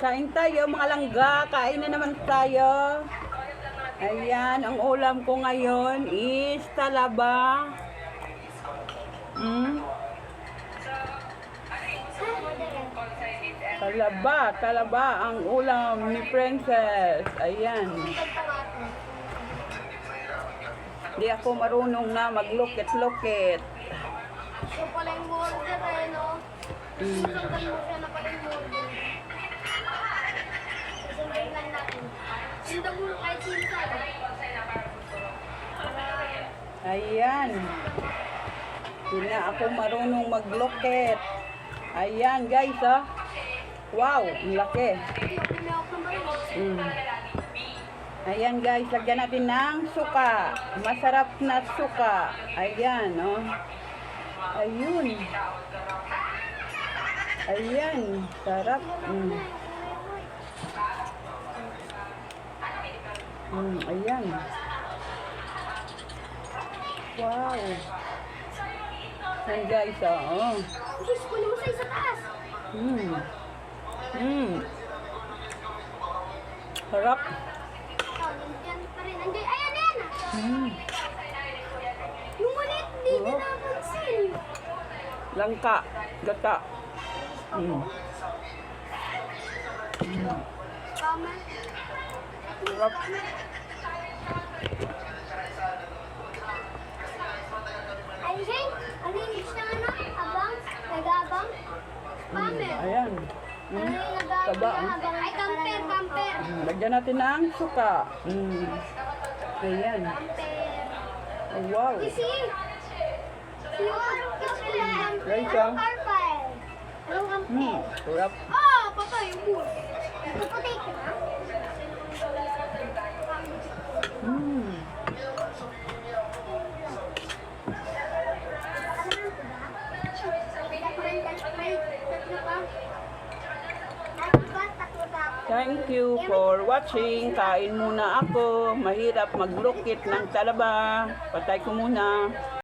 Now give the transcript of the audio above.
kain tayo mga langga. Kain na naman tayo. Ayan, ang ulam ko ngayon is talaba. Talaba ang ulam ni Princess. Ayan. Di ako marunong na maglukit-lukit. So pala yung burger eh, no? Susundan mo siya na pala yung burger. Susundan lang natin. Sundan mo kahit sinsa. Ayan. Di na ako marunong maglukit. Ayan guys, oh. Wow, ang laki. Ayan guys, lagyan natin ng suka. Masarap na suka. Ayan, oh. Ayun. Ayan, sarap. Ayan. Wow. Ayan guys, oh. Diyos, kunin mo sa isa taas. Sarap. Oh, nandiyan pa rin. Nandiyan, ayan, ayan. Yung ulit, hindi niya napansin. Langka, gata. Tama. Sarap. Ay, Shane, ano yung gusto na ano? Abang? Nag-abang? Pamer. Ayan. Ano yung nag-abang Taba, na abang? Ay, camper. Lagyan natin ng suka. Ayan. Camper. Oh, wow. Si Guys, ah. Anong camper? Sarap. Ah, patay yung bus. Napatay ka na? Thank you for watching. Kain muna ako. Mahirap maglukit ng talaba. Patay ko muna.